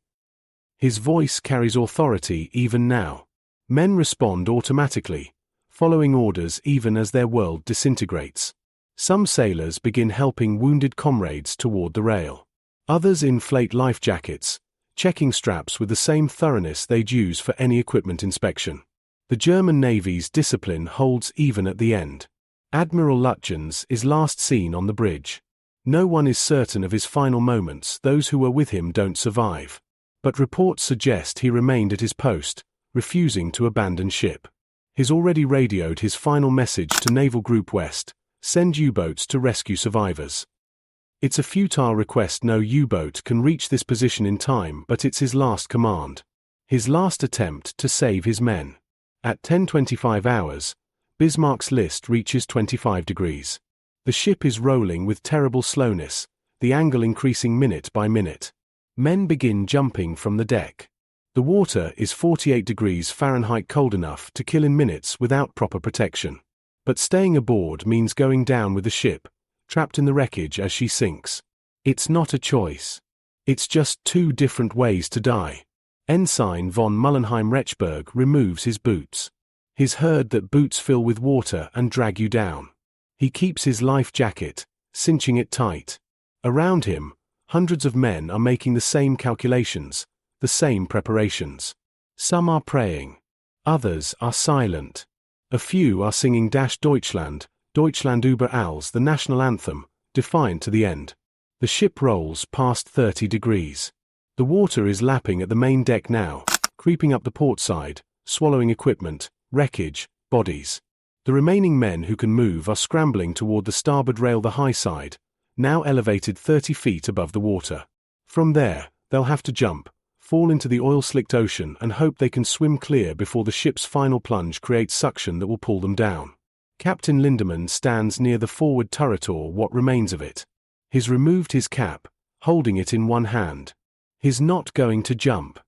His voice carries authority even now. Men respond automatically, following orders even as their world disintegrates. Some sailors begin helping wounded comrades toward the rail. Others inflate life jackets, checking straps with the same thoroughness they'd use for any equipment inspection. The German Navy's discipline holds even at the end. Admiral Lutjens is last seen on the bridge. No one is certain of his final moments. Those who were with him don't survive. But reports suggest he remained at his post, refusing to abandon ship. He's already radioed his final message to Naval Group West: send U-boats to rescue survivors. It's a futile request. No U-boat can reach this position in time, but it's his last command. His last attempt to save his men. At 10:25 hours, Bismarck's list reaches 25 degrees. The ship is rolling with terrible slowness, the angle increasing minute by minute. Men begin jumping from the deck. The water is 48 degrees Fahrenheit, cold enough to kill in minutes without proper protection. But staying aboard means going down with the ship, trapped in the wreckage as she sinks. It's not a choice. It's just two different ways to die. Ensign von Mullenheim-Rechberg removes his boots. He's heard that boots fill with water and drag you down. He keeps his life jacket, cinching it tight. Around him, hundreds of men are making the same calculations, the same preparations. Some are praying. Others are silent. A few are singing Deutschland, Deutschland über alles, the national anthem, defiant to the end. The ship rolls past 30 degrees. The water is lapping at the main deck now, creeping up the port side, swallowing equipment, wreckage, bodies. The remaining men who can move are scrambling toward the starboard rail, the high side, now elevated 30 feet above the water. From there, they'll have to jump, fall into the oil-slicked ocean and hope they can swim clear before the ship's final plunge creates suction that will pull them down. Captain Lindemann stands near the forward turret, or what remains of it. He's removed his cap, holding it in one hand. He's not going to jump.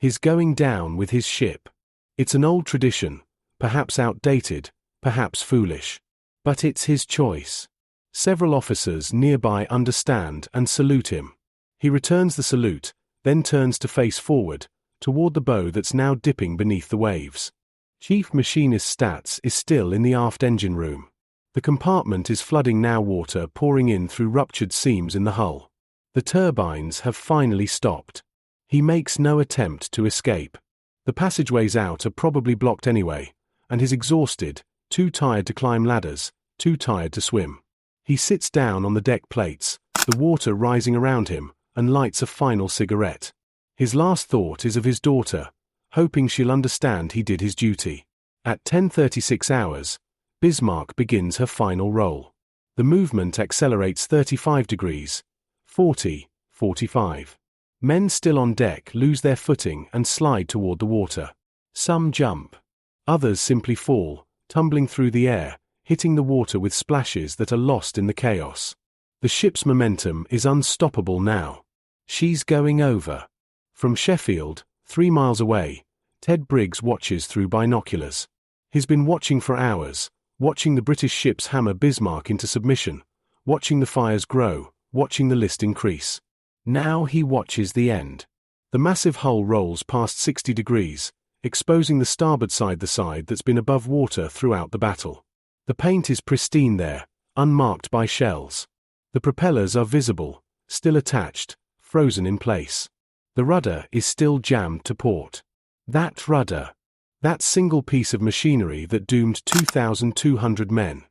He's going down with his ship. It's an old tradition, perhaps outdated, perhaps foolish. But it's his choice. Several officers nearby understand and salute him. He returns the salute, then turns to face forward, toward the bow that's now dipping beneath the waves. Chief Machinist Stats is still in the aft engine room. The compartment is flooding now, water pouring in through ruptured seams in the hull. The turbines have finally stopped. He makes no attempt to escape. The passageways out are probably blocked anyway, and he's exhausted, too tired to climb ladders, too tired to swim. He sits down on the deck plates, the water rising around him, and lights a final cigarette. His last thought is of his daughter, hoping she'll understand he did his duty. At 10:36 hours, Bismarck begins her final roll. The movement accelerates 35 degrees, 40, 45. Men still on deck lose their footing and slide toward the water. Some jump. Others simply fall, tumbling through the air, hitting the water with splashes that are lost in the chaos. The ship's momentum is unstoppable now. She's going over. From Sheffield, 3 miles away, Ted Briggs watches through binoculars. He's been watching for hours, watching the British ships hammer Bismarck into submission, watching the fires grow, watching the list increase. Now he watches the end. The massive hull rolls past 60 degrees, exposing the starboard side, the side that's been above water throughout the battle. The paint is pristine there, unmarked by shells. The propellers are visible, still attached, frozen in place. The rudder is still jammed to port. That rudder. That single piece of machinery that doomed 2,200 men.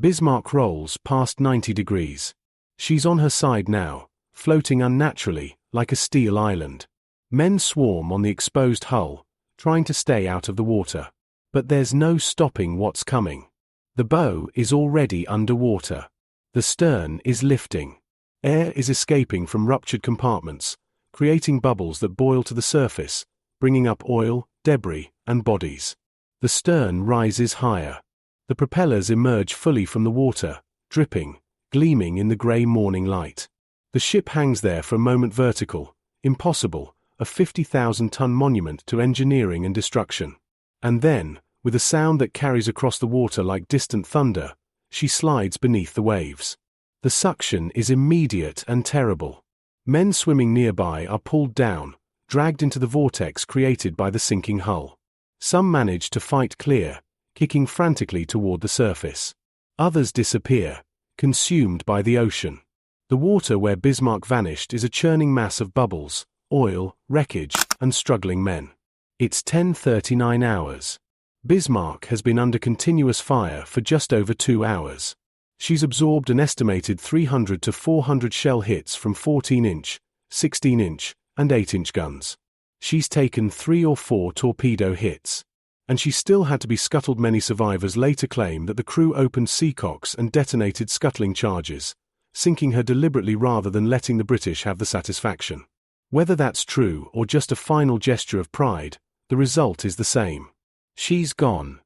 Bismarck rolls past 90 degrees. She's on her side now, floating unnaturally, like a steel island. Men swarm on the exposed hull, trying to stay out of the water. But there's no stopping what's coming. The bow is already underwater. The stern is lifting. Air is escaping from ruptured compartments, creating bubbles that boil to the surface, bringing up oil, debris, and bodies. The stern rises higher. The propellers emerge fully from the water, dripping, gleaming in the grey morning light. The ship hangs there for a moment vertical, impossible, a 50,000-ton monument to engineering and destruction. And then, with a sound that carries across the water like distant thunder, she slides beneath the waves. The suction is immediate and terrible. Men swimming nearby are pulled down, dragged into the vortex created by the sinking hull. Some manage to fight clear, kicking frantically toward the surface. Others disappear, consumed by the ocean. The water where Bismarck vanished is a churning mass of bubbles, oil, wreckage, and struggling men. It's 10:39 hours. Bismarck has been under continuous fire for just over 2 hours. She's absorbed an estimated 300 to 400 shell hits from 14-inch, 16-inch, and 8-inch guns. She's taken 3 or 4 torpedo hits. And she still had to be scuttled. Many survivors later claim that the crew opened seacocks and detonated scuttling charges, sinking her deliberately rather than letting the British have the satisfaction. Whether that's true or just a final gesture of pride, the result is the same. She's gone.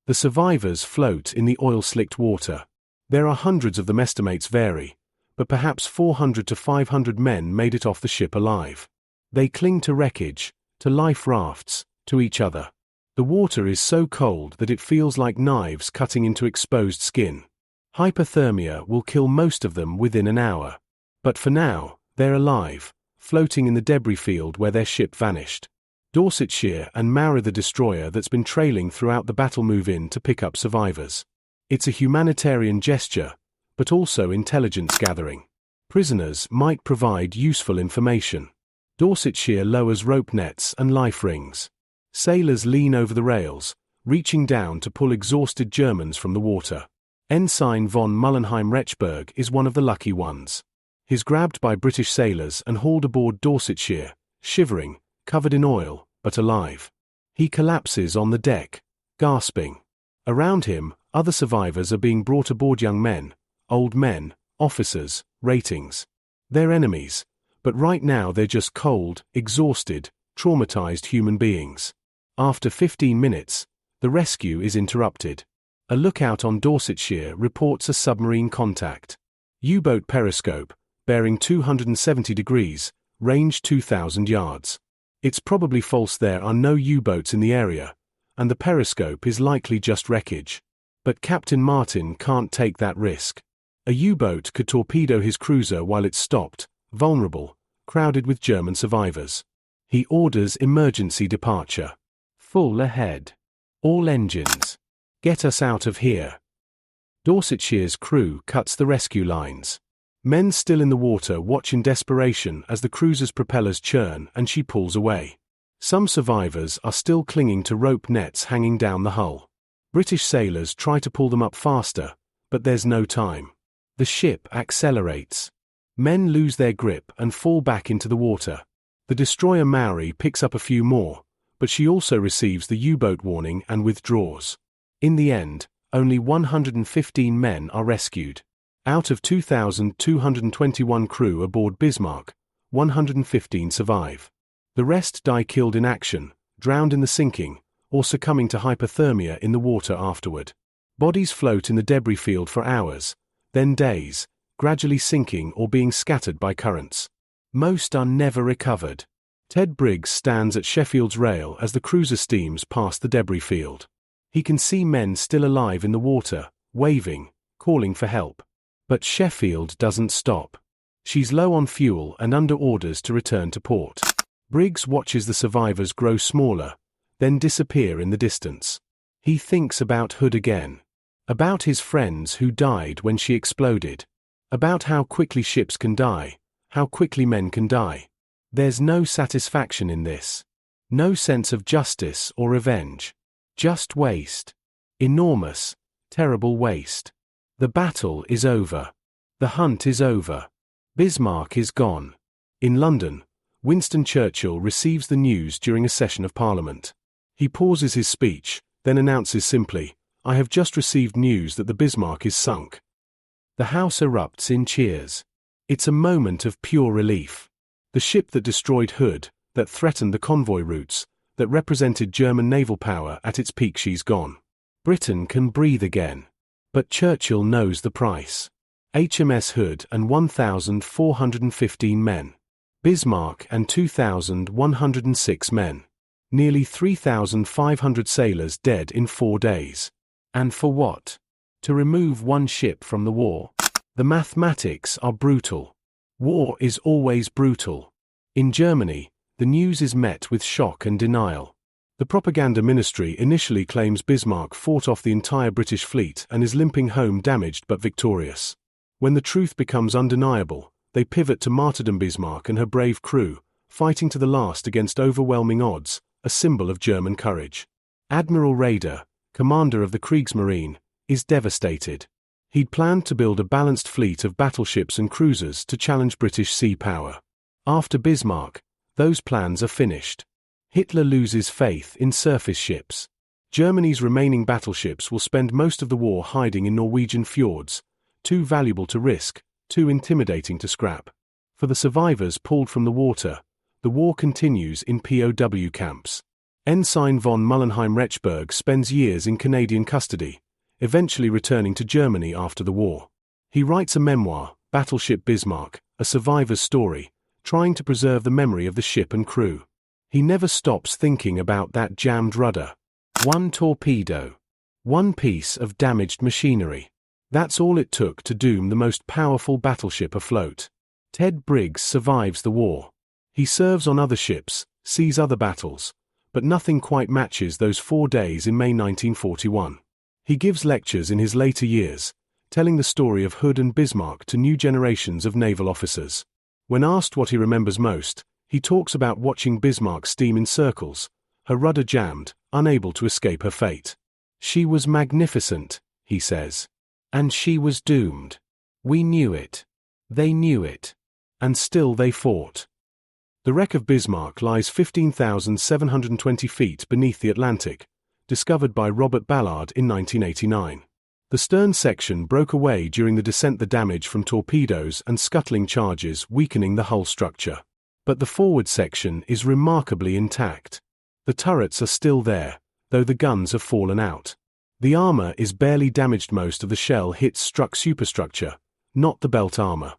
The survivors float in the oil-slicked water. There are hundreds of them, estimates vary, but perhaps 400 to 500 men made it off the ship alive. They cling to wreckage, to life rafts, to each other. The water is so cold that it feels like knives cutting into exposed skin. Hypothermia will kill most of them within an hour. But for now, they're alive, floating in the debris field where their ship vanished. Dorsetshire and Mara, the destroyer that's been trailing throughout the battle, move in to pick up survivors. It's a humanitarian gesture, but also intelligence gathering. Prisoners might provide useful information. Dorsetshire lowers rope nets and life rings. Sailors lean over the rails, reaching down to pull exhausted Germans from the water. Ensign von Mullenheim-Rechberg is one of the lucky ones. He's grabbed by British sailors and hauled aboard Dorsetshire, shivering, covered in oil, but alive. He collapses on the deck, gasping. Around him, other survivors are being brought aboard, young men, old men, officers, ratings. They're enemies, but right now they're just cold, exhausted, traumatized human beings. After 15 minutes, the rescue is interrupted. A lookout on Dorsetshire reports a submarine contact. U-boat periscope, bearing 270 degrees, range 2,000 yards. It's probably false. There are no U-boats in the area, and the periscope is likely just wreckage. But Captain Martin can't take that risk. A U-boat could torpedo his cruiser while it's stopped, vulnerable, crowded with German survivors. He orders emergency departure. Full ahead. All engines. Get us out of here. Dorsetshire's crew cuts the rescue lines. Men still in the water watch in desperation as the cruiser's propellers churn and she pulls away. Some survivors are still clinging to rope nets hanging down the hull. British sailors try to pull them up faster, but there's no time. The ship accelerates. Men lose their grip and fall back into the water. The destroyer Maori picks up a few more, but she also receives the U-boat warning and withdraws. In the end, only 115 men are rescued. Out of 2,221 crew aboard Bismarck, 115 survive. The rest die killed in action, drowned in the sinking, or succumbing to hypothermia in the water afterward. Bodies float in the debris field for hours, then days, gradually sinking or being scattered by currents. Most are never recovered. Ted Briggs stands at Sheffield's rail as the cruiser steams past the debris field. He can see men still alive in the water, waving, calling for help. But Sheffield doesn't stop. She's low on fuel and under orders to return to port. Briggs watches the survivors grow smaller, then disappear in the distance. He thinks about Hood again. About his friends who died when she exploded. About how quickly ships can die, how quickly men can die. There's no satisfaction in this. No sense of justice or revenge. Just waste. Enormous, terrible waste. The battle is over. The hunt is over. Bismarck is gone. In London, Winston Churchill receives the news during a session of Parliament. He pauses his speech, then announces simply, "I have just received news that the Bismarck is sunk." The House erupts in cheers. It's a moment of pure relief. The ship that destroyed Hood, that threatened the convoy routes, that represented German naval power at its peak, she's gone. Britain can breathe again. But Churchill knows the price. HMS Hood and 1,415 men. Bismarck and 2,106 men. Nearly 3,500 sailors dead in 4 days. And for what? To remove one ship from the war. The mathematics are brutal. War is always brutal. In Germany, the news is met with shock and denial. The propaganda ministry initially claims Bismarck fought off the entire British fleet and is limping home damaged but victorious. When the truth becomes undeniable, they pivot to martyrdom. Bismarck and her brave crew, fighting to the last against overwhelming odds, a symbol of German courage. Admiral Rudder, commander of the Kriegsmarine, is devastated. He'd planned to build a balanced fleet of battleships and cruisers to challenge British sea power. After Bismarck, those plans are finished. Hitler loses faith in surface ships. Germany's remaining battleships will spend most of the war hiding in Norwegian fjords, too valuable to risk, too intimidating to scrap. For the survivors pulled from the water, the war continues in POW camps. Ensign von Mullenheim-Rechberg spends years in Canadian custody, eventually returning to Germany after the war. He writes a memoir, Battleship Bismarck, a survivor's story, trying to preserve the memory of the ship and crew. He never stops thinking about that jammed rudder. One torpedo. One piece of damaged machinery. That's all it took to doom the most powerful battleship afloat. Ted Briggs survives the war. He serves on other ships, sees other battles, but nothing quite matches those 4 days in May 1941. He gives lectures in his later years, telling the story of Hood and Bismarck to new generations of naval officers. When asked what he remembers most, he talks about watching Bismarck steam in circles, her rudder jammed, unable to escape her fate. "She was magnificent," he says. "And she was doomed. We knew it. They knew it. And still they fought." The wreck of Bismarck lies 15,720 feet beneath the Atlantic, discovered by Robert Ballard in 1989. The stern section broke away during the descent, the damage from torpedoes and scuttling charges weakening the hull structure. But the forward section is remarkably intact. The turrets are still there, though the guns have fallen out. The armor is barely damaged. Most of the shell hits struck superstructure, not the belt armor.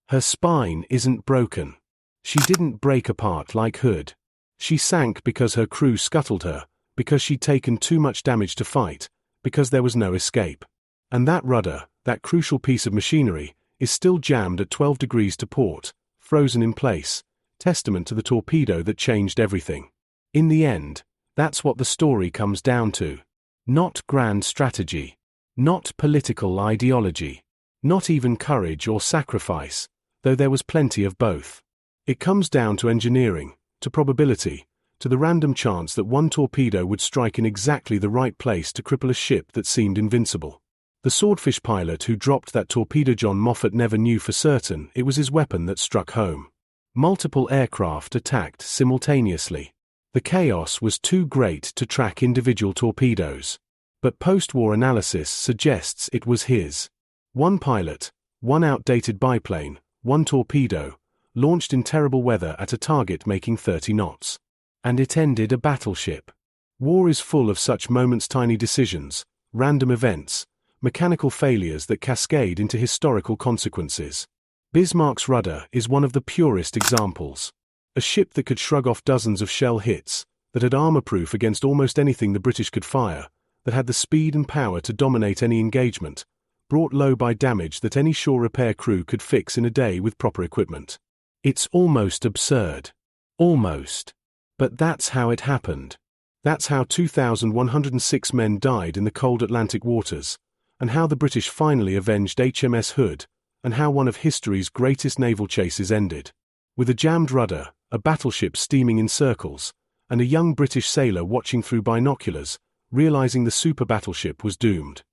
Her spine isn't broken. She didn't break apart like Hood. She sank because her crew scuttled her, because she'd taken too much damage to fight, because there was no escape. And that rudder, that crucial piece of machinery, is still jammed at 12 degrees to port, frozen in place, testament to the torpedo that changed everything. In the end, that's what the story comes down to. Not grand strategy. Not political ideology. Not even courage or sacrifice, though there was plenty of both. It comes down to engineering, to probability, to the random chance that one torpedo would strike in exactly the right place to cripple a ship that seemed invincible. The Swordfish pilot who dropped that torpedo, John Moffat, never knew for certain it was his weapon that struck home. Multiple aircraft attacked simultaneously. The chaos was too great to track individual torpedoes. But post-war analysis suggests it was his. One pilot, one outdated biplane, one torpedo, launched in terrible weather at a target making 30 knots. And it ended a battleship. War is full of such moments, tiny decisions, random events, mechanical failures that cascade into historical consequences. Bismarck's rudder is one of the purest examples. A ship that could shrug off dozens of shell hits, that had armor-proof against almost anything the British could fire, that had the speed and power to dominate any engagement, brought low by damage that any shore repair crew could fix in a day with proper equipment. It's almost absurd. Almost. But that's how it happened. That's how 2,106 men died in the cold Atlantic waters, and how the British finally avenged HMS Hood, and how one of history's greatest naval chases ended. With a jammed rudder, a battleship steaming in circles, and a young British sailor watching through binoculars, realizing the super battleship was doomed.